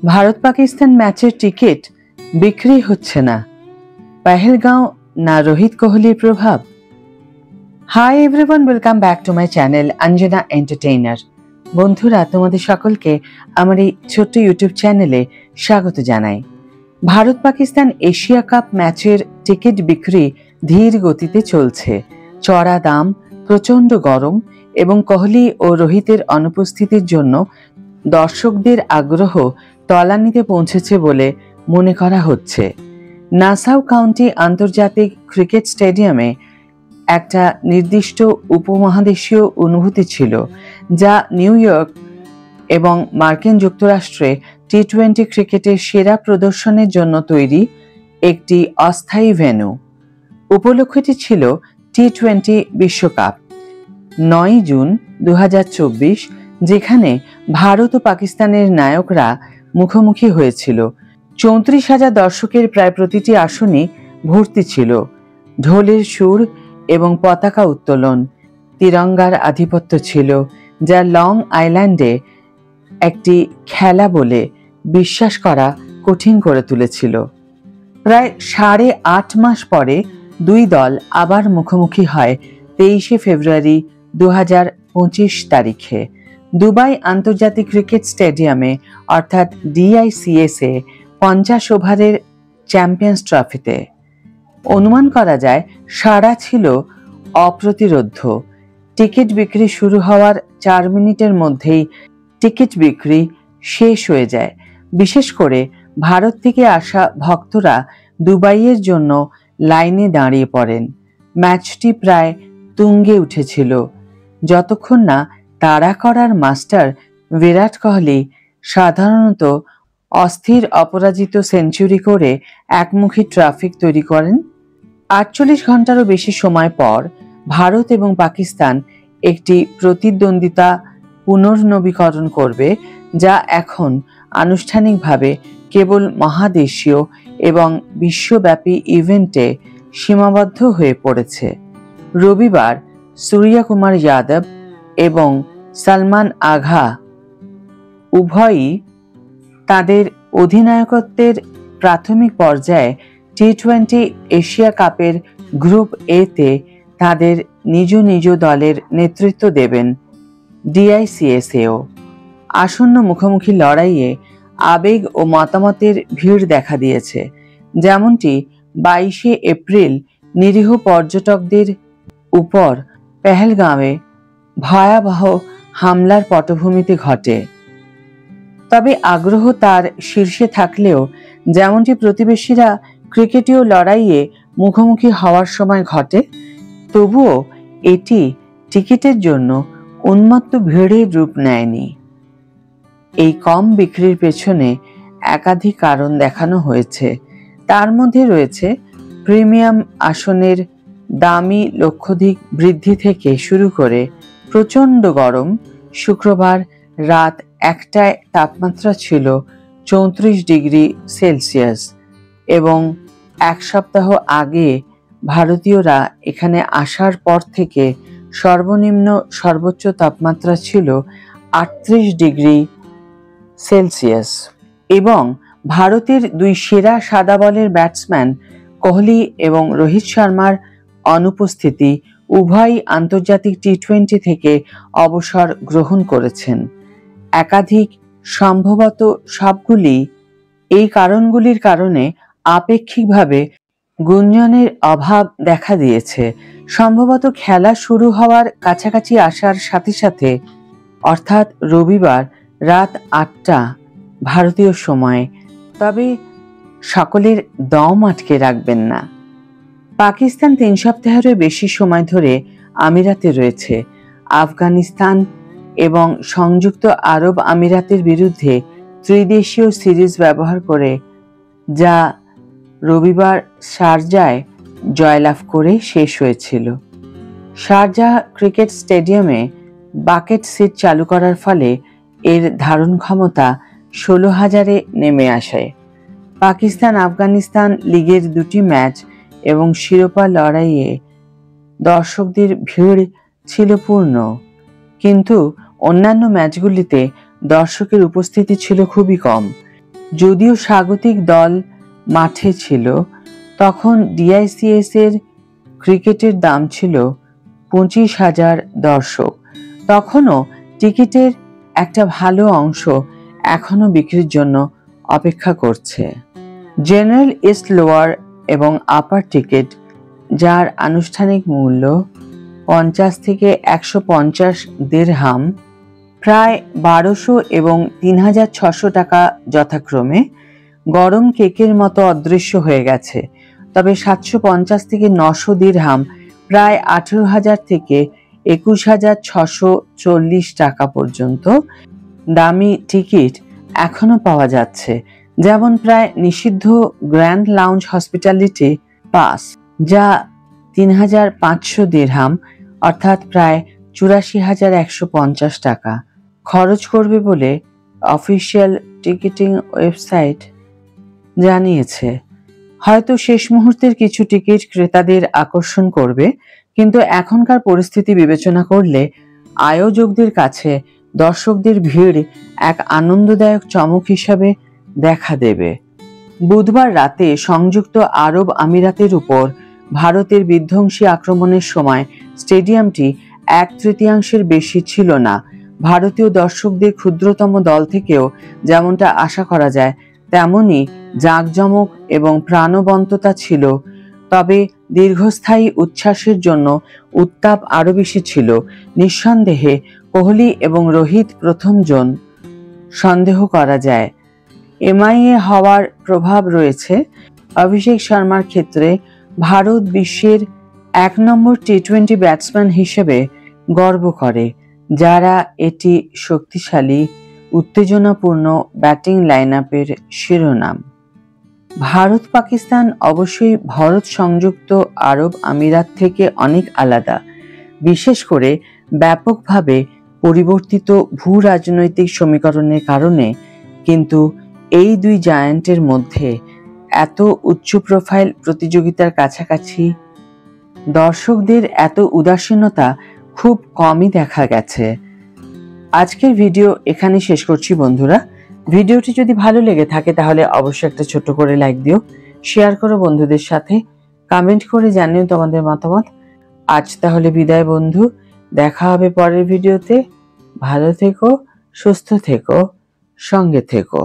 ভারত পাকিস্তান ম্যাচের টিকিট বিক্রি হচ্ছে না, পেহেলগাঁও না রোহিত কোহলির প্রভাব। Hi everyone, welcome back to my channel Anjana entertainer. বন্ধুরা, তোমাদের সকলকে আমার এই ছোট্ট ইউটিউব চ্যানেলে স্বাগত জানাই। ভারত পাকিস্তান এশিয়া কাপ ম্যাচের টিকিট বিক্রি ধীর গতিতে চলছে। চড়া দাম, প্রচন্ড গরম এবং কোহলি ও রোহিতের অনুপস্থিতির জন্য দর্শকদের আগ্রহ তলানিতে পৌঁছেছে বলে মনে করা হচ্ছে। নাসাউ কাউন্টি আন্তর্জাতিক ক্রিকেট স্টেডিয়ামে একটা নির্দিষ্ট উপমহাদেশীয় অনুভূতি ছিল, যা নিউ ইয়র্ক এবং মার্কিন যুক্তরাষ্ট্রে টি-20 ক্রিকেটের সেরা প্রদর্শনের জন্য তৈরি একটি অস্থায়ী ভেন্যু। উপলক্ষটি ছিল টি-20 বিশ্বকাপ 9 জুন 2024, যেখানে ভারত ও পাকিস্তানের নায়করা মুখোমুখি হয়েছিল। 34,000 দর্শকের প্রায় প্রতিটি আসনই ভর্তি ছিল। ঢোলের সুর এবং পতাকা উত্তোলন, তিরঙ্গার আধিপত্য ছিল, যা লং আইল্যান্ডে একটি খেলা বলে বিশ্বাস করা কঠিন করে তুলেছিল। প্রায় 8.5 মাস পরে দুই দল আবার মুখোমুখি হয় 23 ফেব্রুয়ারি 2025 তারিখে দুবাই আন্তর্জাতিক ক্রিকেট স্টেডিয়ামে, অর্থাৎ DICS-এ 50 ওভারের চ্যাম্পিয়ন্স ট্রফিতে। অনুমান করা যায় সাড়া ছিল অপ্রতিরোধ্য। টিকিট বিক্রি শুরু হওয়ার 4 মিনিটের মধ্যেই টিকিট বিক্রি শেষ হয়ে যায়। বিশেষ করে ভারত থেকে আসা ভক্তরা দুবাইয়ের জন্য লাইনে দাঁড়িয়ে পড়েন। ম্যাচটি প্রায় তুঙ্গে উঠেছিল যতক্ষণ না তাড়া করার মাস্টার বিরাট কোহলি সাধারণত অস্থির অপরাজিত সেঞ্চুরি করে একমুখী ট্রাফিক তৈরি করেন। 48 ঘন্টারও বেশি সময় পর ভারত এবং পাকিস্তান একটি প্রতিদ্বন্দ্বিতা পুনর্নবীকরণ করবে, যা এখন আনুষ্ঠানিকভাবে কেবল মহাদেশীয় এবং বিশ্বব্যাপী ইভেন্টে সীমাবদ্ধ হয়ে পড়েছে। রবিবার সূর্যকুমার যাদব এবং সালমান আগা উভয়ই তাদের অধিনায়কত্বের প্রাথমিক পর্যায়ে টি-20 এশিয়া কাপের গ্রুপ A-তে তাদের নিজ নিজ দলের নেতৃত্ব দেবেন। DICS-এও আসন্ন মুখোমুখি লড়াইয়ে আবেগ ও মতামতের ভিড় দেখা দিয়েছে, যেমনটি 22 এপ্রিল নিরীহ পর্যটকদের উপর পেহেলগাঁওয়ে ভয়াবহ হামলার পটভূমিতে ঘটে। তবে আগ্রহ তার শীর্ষে থাকলেও, যেমনটি প্রতিবেশীরা ক্রিকেটীয় লড়াইয়ে মুখোমুখি হওয়ার সময় ঘটে, তবুও এটি টিকিটের জন্য উন্মত্ত ভিড়ের রূপ নেয়নি। এই কম বিক্রির পেছনে একাধিক কারণ দেখানো হয়েছে। তার মধ্যে রয়েছে প্রিমিয়াম আসনের দামি লক্ষাধিক বৃদ্ধি থেকে শুরু করে প্রচণ্ড গরম। শুক্রবার রাত 1টায় তাপমাত্রা ছিল 34 ডিগ্রি সেলসিয়াস এবং এক সপ্তাহ আগে ভারতীয়রা এখানে আসার পর থেকে সর্বনিম্ন সর্বোচ্চ তাপমাত্রা ছিল 38 ডিগ্রি সেলসিয়াস। এবং ভারতের দুই সেরা সাদা বলের ব্যাটসম্যান কোহলি এবং রোহিত শর্মার অনুপস্থিতি উভয়ই আন্তর্জাতিক টি-20 থেকে অবসর গ্রহণ করেছেন। একাধিক, সম্ভবত সবগুলি এই কারণগুলির কারণে আপেক্ষিকভাবে গুঞ্জনের অভাব দেখা দিয়েছে। সম্ভবত খেলা শুরু হওয়ার কাছাকাছি আসার সাথে সাথে, অর্থাৎ রবিবার রাত 8টা ভারতীয় সময়। তবে সকলের দম আটকে রাখবেন না। পাকিস্তান 3 সপ্তাহেরও বেশি সময় ধরে আমিরাতে রয়েছে। আফগানিস্তান এবং সংযুক্ত আরব আমিরাতের বিরুদ্ধে ত্রিদেশীয় সিরিজ ব্যবহার করে, যা রবিবার শারজায় জয়লাভ করে শেষ হয়েছিল। শারজাহ ক্রিকেট স্টেডিয়ামে বাকেট সিট চালু করার ফলে এর ধারণ ক্ষমতা 16,000-এ নেমে আসে। পাকিস্তান আফগানিস্তান লিগের 2টি ম্যাচ এবং শিরোপা লড়াইয়ে দর্শকদের ভিড় ছিল পূর্ণ, কিন্তু অন্যান্য ম্যাচগুলিতে দর্শকের উপস্থিতি ছিল খুবই কম। যদিও স্বাগতিক দল মাঠে ছিল, তখন ডিআইসিএস এর ক্রিকেটের দাম ছিল 25,000 দর্শক। তখনও টিকিটের একটা ভালো অংশ এখনো বিক্রির জন্য অপেক্ষা করছে। জেনারেল ইস্ট লোয়ার এবং আপার টিকিট, যার আনুষ্ঠানিক মূল্য 50 থেকে 150 দিরহাম, প্রায় 1200 এবং 3600 টাকা যথাক্রমে, গরম কেকের মতো অদৃশ্য হয়ে গেছে। তবে 750 থেকে 900 দিরহাম, প্রায় 18,000 থেকে 21,640 টাকা পর্যন্ত দামি টিকিট এখনো পাওয়া যাচ্ছে, যেমন প্রায় নিষিদ্ধ গ্র্যান্ড লাউঞ্জ হসপিটালিটি পাস, যা 3,500 দিরহাম অর্থাৎ প্রায় 84,150 টাকা খরচ করবে বলে অফিসিয়াল টিকিটিং ওয়েবসাইট জানিয়েছে। হয়তো শেষ মুহূর্তের কিছু টিকিট ক্রেতাদের আকর্ষণ করবে, কিন্তু এখনকার পরিস্থিতি বিবেচনা করলে আয়োজকদের কাছে দর্শকদের ভিড় এক আনন্দদায়ক চমক হিসাবে দেখা দেবে। বুধবার রাতে সংযুক্ত আরব আমিরাতের উপর ভারতের বিধ্বংসী আক্রমণের সময় স্টেডিয়ামটি 1/3 বেশি ছিল না। ভারতীয় দর্শকদের ক্ষুদ্রতম দল থেকেও যেমনটা আশা করা যায় তেমনই জাঁকজমক এবং প্রাণবন্ততা ছিল, তবে দীর্ঘস্থায়ী উচ্ছ্বাসের জন্য উত্তাপ আরো বেশি ছিল। নিঃসন্দেহে কোহলি এবং রোহিত প্রথম জন, সন্দেহ করা যায়। এমআইএ হওয়ার প্রভাব রয়েছে। অভিষেক শর্মার ক্ষেত্রে ভারত বিশ্বের 1 নম্বর টি-20 ব্যাটসম্যান হিসেবে গর্ব করে, যারা এটি শক্তিশালী উত্তেজনাপূর্ণ ব্যাটিং লাইনআপের শিরোনাম। ভারত পাকিস্তান অবশ্যই ভারত সংযুক্ত আরব আমিরাত থেকে অনেক আলাদা, বিশেষ করে ব্যাপকভাবে পরিবর্তিত ভূ রাজনৈতিক সমীকরণের কারণে। কিন্তু এই দুই জায়ান্টের মধ্যে এত উচ্চ প্রোফাইল প্রতিযোগিতার কাছাকাছি দর্শকদের এত উদাসীনতা খুব কমই দেখা গেছে। আজকের ভিডিও এখানে শেষ করছি বন্ধুরা। ভিডিওটি যদি ভালো লেগে থাকে তাহলে অবশ্যই একটা ছোট্ট করে লাইক দিও, শেয়ার করো বন্ধুদের সাথে, কমেন্ট করে জানিও তোমাদের মতামত। আজ তাহলে বিদায় বন্ধু, দেখা হবে পরের ভিডিওতে। ভালো থেকো, সুস্থ থেকো, সঙ্গে থেকো।